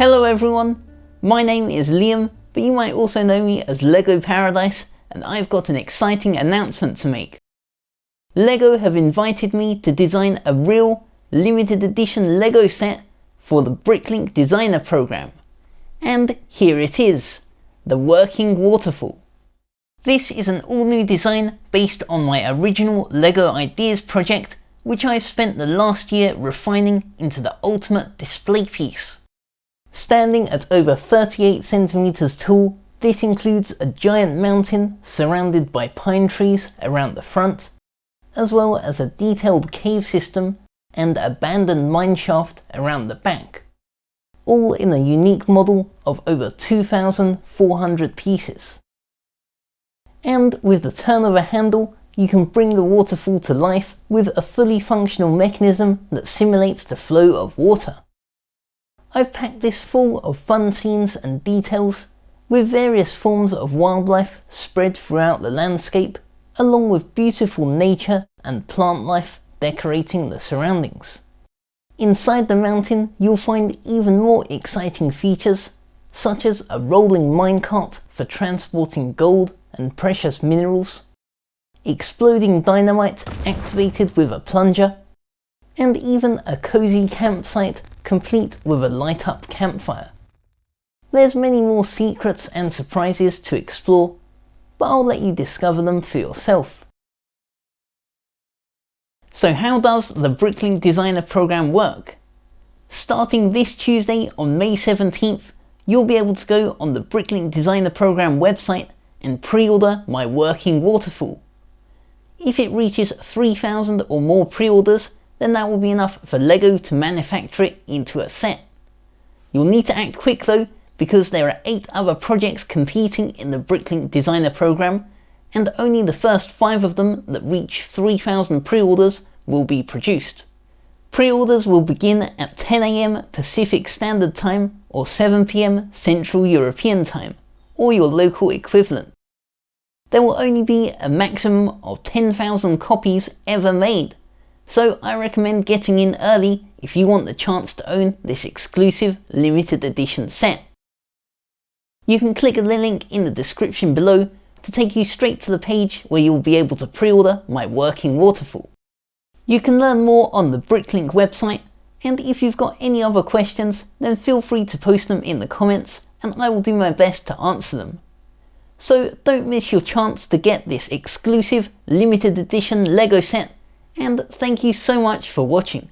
Hello everyone, my name is Liam, but you might also know me as Lego Paradise, and I've got an exciting announcement to make. Lego have invited me to design a real, limited edition Lego set for the Bricklink designer program. And here it is, the working waterfall. This is an all-new design based on my original Lego Ideas project, which I've spent the last year refining into the ultimate display piece. Standing at over 38 centimeters tall, this includes a giant mountain surrounded by pine trees around the front, as well as a detailed cave system and abandoned mineshaft around the back, all in a unique model of over 2,400 pieces. And with the turn of a handle, you can bring the waterfall to life with a fully functional mechanism that simulates the flow of water. I've packed this full of fun scenes and details, with various forms of wildlife spread throughout the landscape, along with beautiful nature and plant life decorating the surroundings. Inside the mountain, you'll find even more exciting features, such as a rolling minecart for transporting gold and precious minerals, exploding dynamite activated with a plunger, and even a cozy campsite complete with a light-up campfire. There's many more secrets and surprises to explore, but I'll let you discover them for yourself. So how does the Bricklink Designer program work? Starting this Tuesday on May 17th, you'll be able to go on the Bricklink Designer program website and pre-order my working waterfall. If it reaches 3,000 or more pre-orders, then that will be enough for Lego to manufacture it into a set. You'll need to act quick though, because there are 8 other projects competing in the Bricklink Designer program, and only the first 5 of them that reach 3,000 pre-orders will be produced. Pre-orders will begin at 10 AM Pacific Standard Time or 7 PM Central European Time, or your local equivalent. There will only be a maximum of 10,000 copies ever made, so I recommend getting in early if you want the chance to own this exclusive limited edition set. You can click the link in the description below to take you straight to the page where you'll be able to pre-order my working waterfall. You can learn more on the Bricklink website, and if you've got any other questions, then feel free to post them in the comments and I will do my best to answer them. So don't miss your chance to get this exclusive limited edition Lego set, and thank you so much for watching.